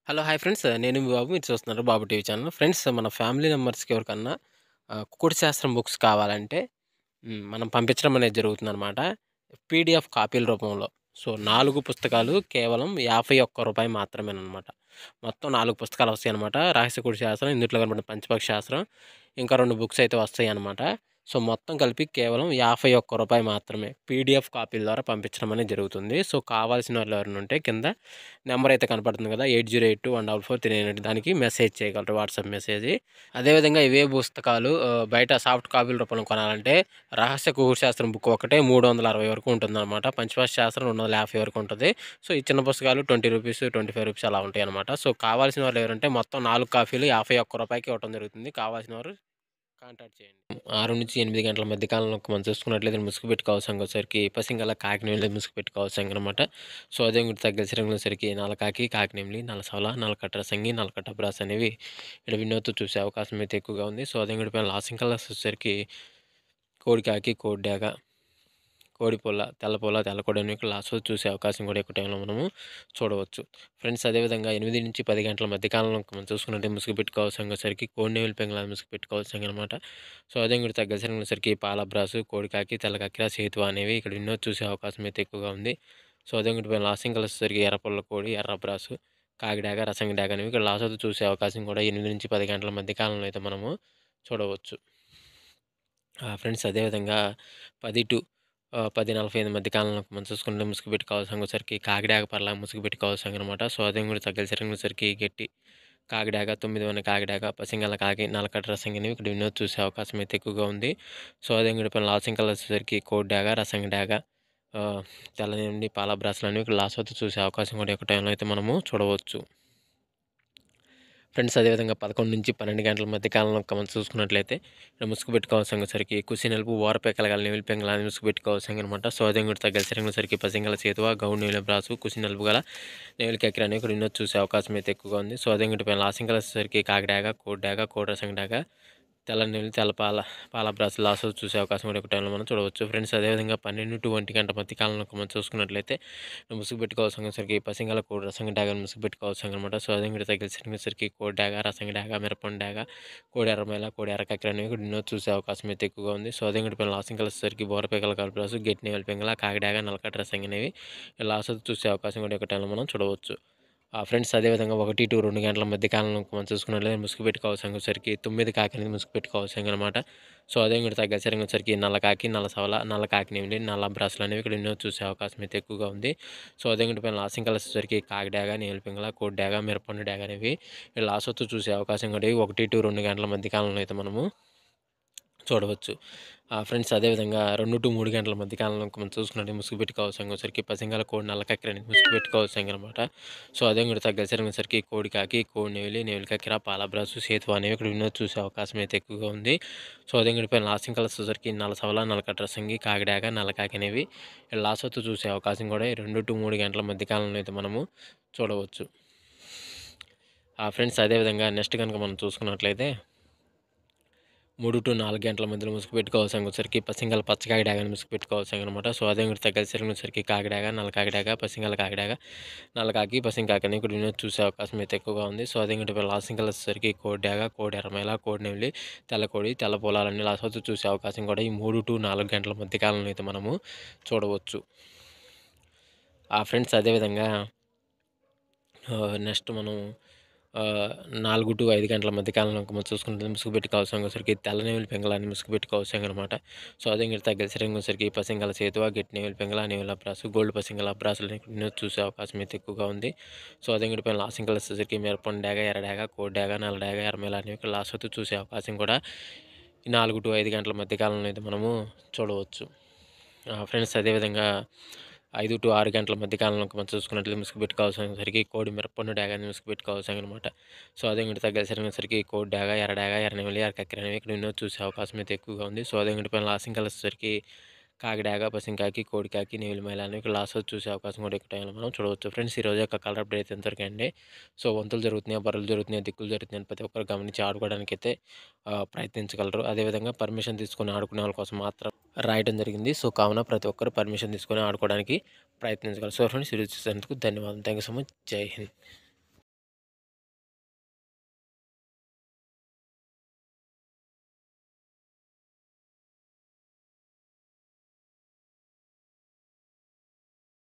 Hello! Hi friends. నేను మీ బాబు. మీరు చూస్తున్నారు బాబు టీవీ ఛానల్. ఫ్రెండ్స్ మన ఫ్యామిలీ మెంబర్స్‌కి ఎవరికన్నా కుకుడు శాస్త్రం బుక్స్ కావాలంటే మనం పంపించడం అనేది జరుగుతుందనమాట. పీడీఎఫ్ కాపీల రూపంలో. సో, 4 పుస్తకాలు కేవలం రూ. 51 మాత్రమేననమాట. మొత్తం 4 పుస్తకాలు వస్తాయనమాట. రహస్య కుడి శాస్త్రం, ఇందుట్లో కనపడిన పంచపక్షి శాస్త్రం, ఇంకా 2 బుక్స్ అయితే వస్తాయనమాట. సో, మొత్తం కలిపి కేవలం రూ. 51 మాత్రమే. పీడీఎఫ్ కాపీల ద్వారా పంపించడం అనేది జరుగుతుంది. సో, కావాల్సిన వాళ్ళు ఎవరైనా ఉంటే కింద నెంబర్ అయితే కనపడుతుంది కదా! 8082144398 దానికి మెసేజ్ చేయగలరు. WhatsApp message. అదేవిధంగా ఇవే పుస్తకాలు బయట సాఫ్ట్ కాపీల రూపంలో కొనాలంటే రహస్య కుకుడు శాస్త్రం బుక్ ఒకటే 360 వరకు ఉంటుందన్నమాట. పంచపక్షి శాస్త్రం 250 వరకు ఉంటది. సో, ఈ చిన్న పుస్తకాలు రూ. 20, రూ. 25 అలా ఉంటాయన్నమాట. సో, కావాల్సిన వాళ్ళు ఎవరంటే మొత్తం 4 కాపీలు రూ. 51కి ఇవ్వటం జరుగుతుంది. కావాల్సిన వారు కాంటాక్ట్ చేయండి. 6-8 గంటల మధ్య కాలంలో మనం చూసుకున్నట్లయితే ముసుగుపెట్టి కౌసంగోసరికి పసింగల కాకినేమిలి ముసుగుపెట్టి కౌసంగనమాట. సో, అదే ఇంకోటి తగ్గసరికి నల్లకాకి, కాకినేమిలి, నల్లసవల, నల్లకట్ట సంగి, నల్లకట్ట బ్రాస్ అనేవి ఇక్కడ వినోద్తో చూసే అవకాశం అయితే ఎక్కువగా ఉంది. సో, అదే ఇంకోటి పైన లాసింగ్ కలర్స్ వచ్చేసరికి కోడికాకి, కోడిడాగ, కోడిపుల్ల, తెల్లపుల్ల, తెల్లకోడి అనేవి లాస్ట్‌లో చూసే అవకాశం కూడా ఎక్కువ టైంలో మనము చూడవచ్చు. ఫ్రెండ్స్ అదేవిధంగా 8-10 గంటల మధ్య కాలంలో మనం చూసుకున్నట్టే ముసుగుపెట్టి కౌసంగోసరికి కోడినెమిలి పెంగళ ముసుగుపెట్టి కౌసంగనమాట. సో, అదే ఇంకోటి తగ్గసరికి పాలబ్రాసు, కోడికాకి, తెల్లకక్కిర, సేతువ అనేవి ఇక్కడ వినోద్ చూసే అవకాశం అయితే ఎక్కువగా ఉంది. సో, అదే ఇంకోటి పైన లాసింగ్ కలర్స్ వచ్చేసరికి ఎర్రపుల్ల కోడి, ఎర్రబ్రాసు, కాకిడాగ, రసంగి డాగ అనేవి ఇక్కడ లాస్ట్‌లో చూసే అవకాశం కూడా 8-10 గంటల మధ్య కాలంలో అయితే మనము చూడవచ్చు. ఫ్రెండ్స్ అదేవిధంగా 10-10:45 మధ్య కాలంలో మనం చూసుకుంటే ముసుగుపెట్టి కౌసంగోసరికి కాకిడాగ పర్లా ముసుగుపెట్టి కౌసంగనమాట. సో, అదే కూడా తగ్గసరికి గట్టి కాకిడాగ, 9 కాకిడాగ, పసింగల కాకి, నల్లకట్ట రసంగి అనేవి ఇక్కడ వినోద్ చూసే అవకాశం అయితే ఎక్కువగా ఉంది. సో, అదే కూడా పైన లాసింగ్ కలర్స్ వచ్చేసరికి కోడిడాగ, రసంగి డాగ, తెల్లనేమిలి, పాలబ్రాస్లు అనేవి ఇక్కడ లాస్ట్ వరకు చూసే అవకాశం కూడా ఎక్కువ టైంలో అయితే మనము చూడవచ్చు. ఫ్రెండ్స్ అదేవిధంగా 11-12 గంటల మధ్య కాలంలో మనం చూసుకున్నట్లయితే ఇక్కడ ముసుగుపెట్టి కౌసంగోసరికి కుసి నలుపు, ఓరపెక్కల గల నెమిలి పెంగళ అని ముసుగుపెట్టి కౌసంగనమాట. సో, అదే కూడా తగ్గసరికి పసింగల సేతువ, గౌడు నెమిలి బ్రాసు, కుసి నలుపు గల నెమిలి కక్కిర అనేవి ఇక్కడ వినోద్ చూసే అవకాశం అయితే ఎక్కువగా ఉంది. సో, అదే ఇంకోటి పైన లాసింగ్ కలర్స్ వచ్చేసరికి కాకిడాగ, కోడిడాగ, కోడి రసంగి డాగ, తెల్ల నెమిలి, తెల్ల పాలబ్రాస్ లాస్ట్ చూసే అవకాశం కూడా ఎక్కువ టైంలో మనం చూడవచ్చు. ఫ్రెండ్స్ అదేవిధంగా 12-1 గంట మధ్య కాలంలో మనం చూసుకున్నట్లయితే ముసుగుపెట్టి కౌసంగోసరికి పసింగల కోడి రసంగి డాగ ముసుగుపెట్టి కౌసంగనమాట. సో, అదే ఇంకోటి తగ్గసరికి కోడి డాగ, రసంగి డాగ, మిరపండు డాగ, కోడి ఎర్రమైల, కోడి ఎర్రకక్కిర అనేవి ఇక్కడ వినోద్ చూసే అవకాశం అయితే ఎక్కువగా ఉంది. సో, అదే ఇంకోటి పైన లాసింగ్ కలర్స్ వచ్చేసరికి బోరపెక్కల కలబ్రాసు, గట్టి నెమిలి పెంగళ, కాకిడాగ, నల్లకట్ట రసంగి అనేవి లాస్ట్ చూసే అవకాశం కూడా ఎక్కువ టైంలో మనం చూడవచ్చు. ఫ్రెండ్స్ అదేవిధంగా 1-2 గంటల మధ్య కాలంలో మనం చూసుకున్నట్లయితే ముసుగుపెట్టి కౌసంగోసరికి 9 కాకి అనేది ముసుగుపెట్టి కౌసంగనమాట. సో, అదే ఇంకోటి తగ్గసరికి నల్లకాకి, నల్లసవల, నల్ల కాకినేమిలి, నల్ల బ్రాస్లు అనేవి ఇక్కడ వినోద్ చూసే అవకాశం అయితే ఎక్కువగా ఉంది. సో, అదే ఇంకోటి పైన లాసింగ్ కలర్స్ వచ్చేసరికి కాకిడాగ, నెమిలి పెంగళ, కోడి డాగ, మిరపండు డాగ అనేవి లాస్ట్ వరకు చూసే అవకాశం కూడా 1-2 గంటల మధ్య కాలంలో అయితే మనము చూడవచ్చు. ఫ్రెండ్స్ అదేవిధంగా 2-3 గంటల మధ్య కాలంలో మనం చూసుకున్నట్టు ముసుగుపెట్టి కౌసంగోసరికి పసింగల కోడి నల్ల కక్కిర అనేది ముసుగుపెట్టి కౌసంగనమాట. సో, అదే కూడా తగ్గసరికి కోడికాకి, కోడి నెమిలి, నెమిలి కక్కిర, పాలబ్రాసు, సేతువ అనేవి ఇక్కడ వినోద్ చూసే అవకాశం అయితే ఎక్కువగా ఉంది. సో, అదే కూడా పైన లాసింగ్ కలర్స్ వచ్చేసరికి నల్లసవల, నల్లకట్ట రసంగి, కాకిడాగ, నల్లకాకి అనేవి లాస్ట్ వరకు చూసే అవకాశం కూడా 2-3 గంటల మధ్య కాలంలో అయితే మనము చూడవచ్చు. ఫ్రెండ్స్ అదేవిధంగా నెక్స్ట్ కనుక మనం చూసుకున్నట్లయితే 3-4 గంటల మధ్యలో ముసుగుపెట్టి కౌసంగోసరికి పసింగల పచ్చకాకి డాగని ముసుగుపెట్టి కౌసంగనమాట. సో, అదే ఇంకోటి తగ్గసరికి కాకిడాగ, నల్ల కాకిడాగ, పసింగల కాకిడాగ, నల్లకాకి, పసింకాకి అని ఇక్కడ వినోద్ చూసే అవకాశం అయితే ఎక్కువగా ఉంది. సో, అదే ఇంకోటి లాసింగ్ కలర్స్ వచ్చేసరికి కోడిడాగ, కోడి ఎర్రమైల, కోడి నెమిలి, తెల్లకోడి, తెల్ల పొలాలన్నీ లాస్ట్ వరకు చూసే అవకాశం కూడా ఈ 3-4 గంటల మధ్య కాలంలో అయితే మనము చూడవచ్చు. ఫ్రెండ్స్ అదేవిధంగా నెక్స్ట్ మనం 4-5 గంటల మధ్య కాలంలో మనం చూసుకుంటే ముసుగుపెట్టి కౌసంగోసరికి తెల్ల నెమిలి పెంగళ అని ముసుగుపెట్టి కౌసంగనమాట. సో, అదే ఇంకోటి తగ్గసరికి పసింగల సేతువ, గట్టి నెమిలి పెంగళ, నెమిలి అబ్రాసు, గోల్డ్ పసింగల అబ్రాసులని వినోద్ చూసే అవకాశం అయితే ఎక్కువగా ఉంది. సో, అదే ఇంకోటి పైన లాసింగ్ కలర్స్ వచ్చేసరికి మిరపండు డాగ, ఎర్ర డాగ, కోడి డాగ, నల్ల డాగ, ఎర్రమైల అనేవి లాస్ట్ వరకు చూసే అవకాశం కూడా ఈ 4-5 గంటల మధ్య కాలంలో అయితే మనము చూడవచ్చు. ఫ్రెండ్స్ అదేవిధంగా 5-6 గంటల మధ్య కాలంలో మనం చూసుకున్నట్లయితే ముసుగుపెట్టి కౌసంగోసరికి కోడి మిరపండు డాగ అని ముసుగుపెట్టి కౌసంగనమాట. సో, అదే ఇంకోటి తగ్గసరికి కోడి డాగ, ఎర్ర డాగ, ఎర్ర నెమిలి, ఎర్ర కక్కిర అనేవి ఇక్కడ వినోద్ చూసే అవకాశం అయితే ఎక్కువగా ఉంది. సో, అదే ఇంకోటి పైన లాసింగ్ కలర్స్ వచ్చేసరికి కాకిడాగ, పసింకాకి, కోడికాకి, నెమిలి మైల అనేవి ఇక్కడ లాస్ట్ వరకు చూసే అవకాశం కూడా ఎక్కువ టైంలో మనం చూడవచ్చు. ఫ్రెండ్స్ ఈరోజు యొక్క కలర్ అప్డేట్ అయితే ఎంతవరకు అండి. సో, వంతులు జరుగుతున్నాయి, బర్రెలు జరుగుతున్నాయి, దిక్కులు జరుగుతున్నాయి ప్రతి ఒక్కరు గమనించి ఆడుకోవడానికైతే ప్రయత్నించగలరు. అదేవిధంగా పర్మిషన్ తీసుకొని ఆడుకునే వాళ్ళ కోసం మాత్రం రాయడం జరిగింది. సో, కావున ప్రతి ఒక్కరు పర్మిషన్ తీసుకొని ఆడుకోవడానికి ప్రయత్నించగలరు. సో, ఫ్రెండ్స్ ఈరోజు చూసినందుకు ధన్యవాదాలు. Thank you so much. జై హింద్.